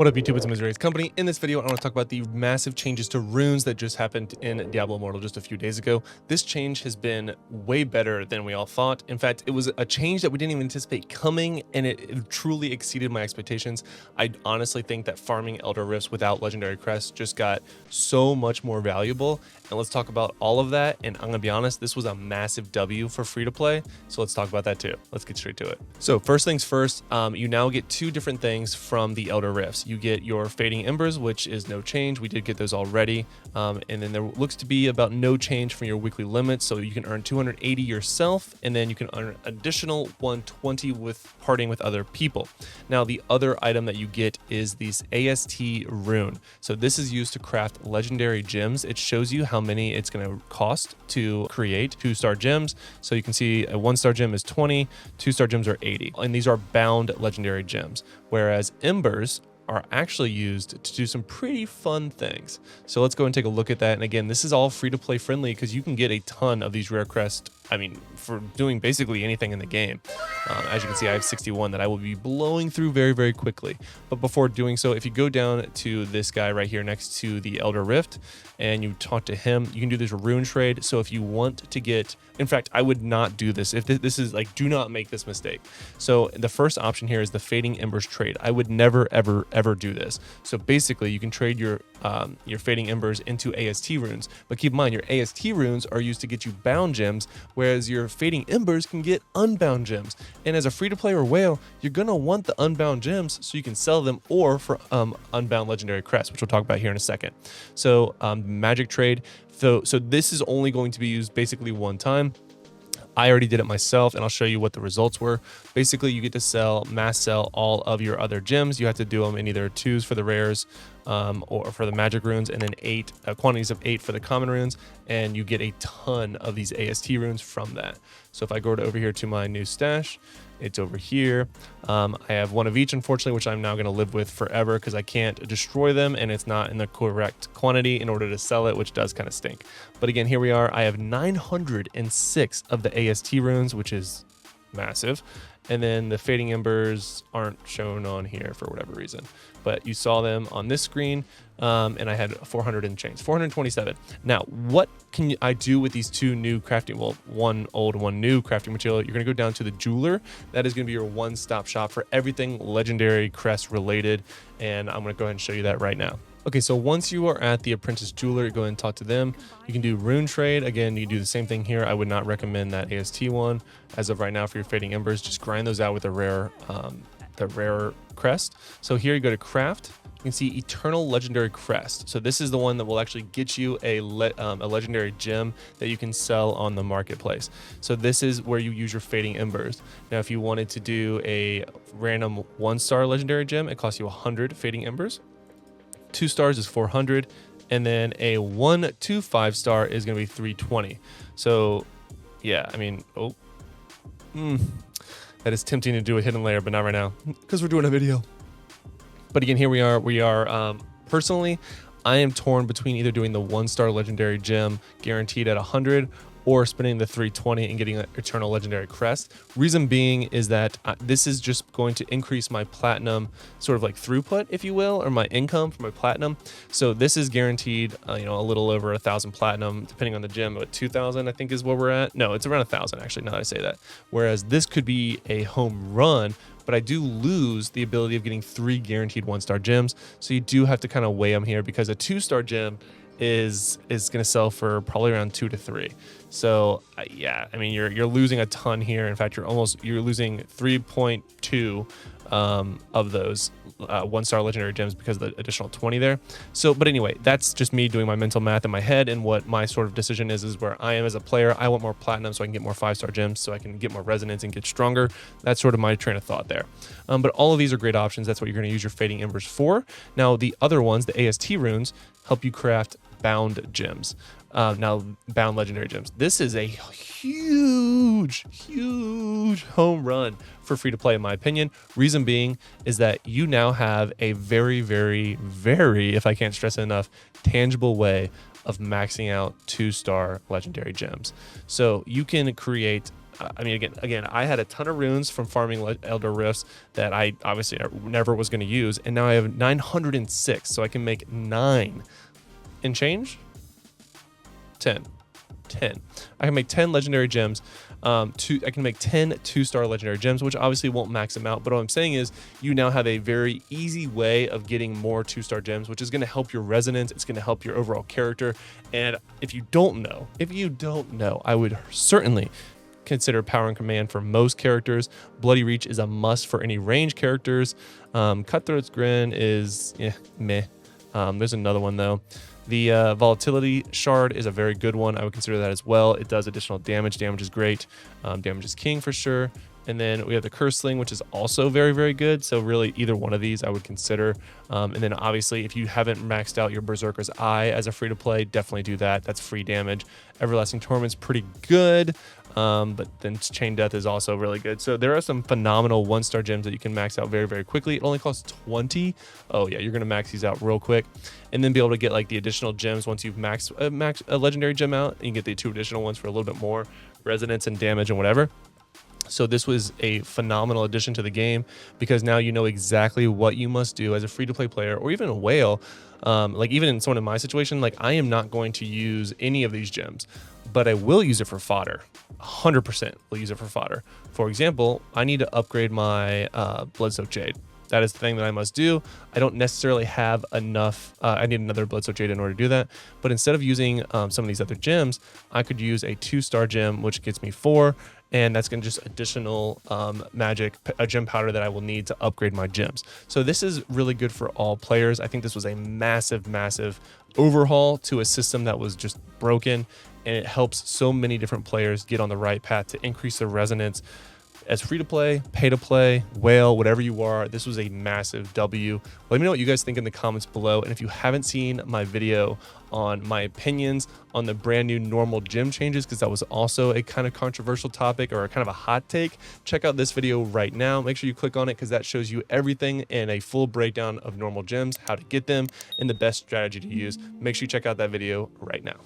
What up YouTube, it's Missouri's Company. In this video, I want to talk about the massive changes to runes that just happened in Diablo Immortal just a few days ago. This change has been way better than we all thought. In fact, it was a change that we didn't even anticipate coming, and it truly exceeded my expectations. I honestly think that farming Elder Rifts without Legendary Crests just got so much more valuable. And let's talk about all of that. And I'm gonna be honest, this was a massive W for free to play. So let's talk about that too. Let's get straight to it. So first things first, you now get two different things from the Elder Rifts. You get your Fading Embers, which is no change. We did get those already. And then there looks to be about no change from your weekly limits. So you can earn 280 yourself, and then you can earn additional 120 with partying with other people. Now, the other item that you get is this AST rune. So this is used to craft legendary gems. It shows you how many it's going to cost to create 2-star gems. So you can see a 1-star gem is 20, 2-star gems are 80. And these are bound legendary gems, whereas embers are actually used to do some pretty fun things. So let's go and take a look at that. And again, this is all free to play friendly because you can get a ton of these rare crests. I mean, for doing basically anything in the game. As you can see, I have 61 that I will be blowing through very, very quickly. But before doing so, if you go down to this guy right here next to the Elder Rift and you talk to him, you can do this rune trade. So if you want to get, in fact, I would not do this. If this is like, do not make this mistake. So the first option here is the Fading Embers trade. I would never, ever, ever do this. So basically you can trade your Fading Embers into AST runes, but keep in mind your AST runes are used to get you bound gems, whereas your Fading Embers can get unbound gems. And as a free-to-play or whale, you're gonna want the unbound gems so you can sell them, or for unbound legendary crests, which we'll talk about here in a second. So magic trade. So this is only going to be used basically one time. I already did it myself, and I'll show you what the results were. Basically, you get to mass sell all of your other gems. You have to do them in either 2s for the rares or for the magic runes, and then quantities of 8 for the common runes, and you get a ton of these AST runes from that. So if I go over here to my new stash, it's over here. I have one of each, unfortunately, which I'm now going to live with forever because I can't destroy them and it's not in the correct quantity in order to sell it, which does kind of stink. But again, here we are. I have 906 of the AST runes, which is massive. And then the Fading Embers aren't shown on here for whatever reason, but you saw them on this screen. And I had 400 and change, 427. Now, what can I do with these two new crafting? Well, one old, one new crafting material. You're going to go down to the jeweler. That is going to be your one-stop shop for everything legendary crest related. And I'm going to go ahead and show you that right now. Okay, so once you are at the apprentice jeweler, go ahead and talk to them. You can do rune trade. Again, you do the same thing here. I would not recommend that AST one as of right now for your Fading Embers. Just grind those out with the rare crest. So here you go to craft. You can see Eternal Legendary Crest. So this is the one that will actually get you a legendary gem that you can sell on the marketplace. So this is where you use your Fading Embers. Now, if you wanted to do a random 1-star legendary gem, it costs you 100 Fading Embers. 2 stars is 400, and then a 1 to 5-star is going to be 320. So yeah, I mean, that is tempting to do a hidden layer, but not right now because we're doing a video. But again, here we are. Personally, I am torn between either doing the 1-star legendary gem guaranteed at 100 or spending the 320 and getting an Eternal Legendary Crest. Reason being is that this is just going to increase my platinum sort of like throughput, if you will, or my income for my platinum. So this is guaranteed, a little over 1,000 platinum, depending on the gem. But 2,000, I think, is where we're at. No, it's around 1,000 actually. Now that I say that. Whereas this could be a home run, but I do lose the ability of getting 3 guaranteed 1-star gems. So you do have to kind of weigh them here because a 2-star gem is going to sell for probably around 2 to 3. So yeah, I mean, you're losing a ton here. In fact, you're losing 3.2 of those 1-star legendary gems because of the additional 20 there. So, but anyway, that's just me doing my mental math in my head, and what my sort of decision is where I am as a player. I want more platinum so I can get more 5-star gems, so I can get more resonance and get stronger. That's sort of my train of thought there. But all of these are great options. That's what you're going to use your Fading Embers for. Now, the other ones, the AST runes, help you craft bound gems. Now, bound legendary gems. This is a huge home run for free to play, in my opinion. Reason being is that you now have a very, very, very, if I can't stress it enough, tangible way of maxing out 2-star legendary gems. So you can create I mean, again, I had a ton of runes from farming Elder Rifts that I obviously never was going to use, and now I have 906, so I can make 9 and change 10. I can make 10 legendary gems. I can make 10 2-star legendary gems, which obviously won't max them out. But what I'm saying is you now have a very easy way of getting more 2-star gems, which is going to help your resonance. It's going to help your overall character. And if you don't know, I would certainly consider Power and Command for most characters. Bloody Reach is a must for any range characters. Cutthroat's Grin is meh. There's another one though. The Volatility Shard is a very good one. I would consider that as well. It does additional damage. Damage is great. Damage is king for sure. And then we have the Curse Sling, which is also very, very good. So really either one of these I would consider. And then obviously if you haven't maxed out your Berserker's Eye as a free-to-play, definitely do that. That's free damage. Everlasting Torment's pretty good. But then Chain Death is also really good. So there are some phenomenal 1-star gems that you can max out very, very quickly. It only costs 20. Oh yeah, you're gonna max these out real quick, and then be able to get like the additional gems once you've maxed a legendary gem out. And you can get the 2 additional ones for a little bit more resonance and damage and whatever. So this was a phenomenal addition to the game because now you know exactly what you must do as a free-to-play player or even a whale. Like even in someone in my situation, like I am not going to use any of these gems, but I will use it for fodder. 100% will use it for fodder. For example, I need to upgrade my Bloodsoaked Jade. That is the thing that I must do. I don't necessarily have enough. I need another Bloodsoaked Jade in order to do that. But instead of using some of these other gems, I could use a 2-star gem, which gets me 4. And that's going to just additional magic, a gem powder that I will need to upgrade my gems. So this is really good for all players. I think this was a massive, massive overhaul to a system that was just broken. And it helps so many different players get on the right path to increase their resonance. As free to play, pay to play, whale, whatever you are, this was a massive W. Let me know what you guys think in the comments below. And if you haven't seen my video on my opinions on the brand new normal gem changes, because that was also a kind of controversial topic or a kind of a hot take, check out this video right now. Make sure you click on it because that shows you everything and a full breakdown of normal gems, how to get them, and the best strategy to use. Make sure you check out that video right now.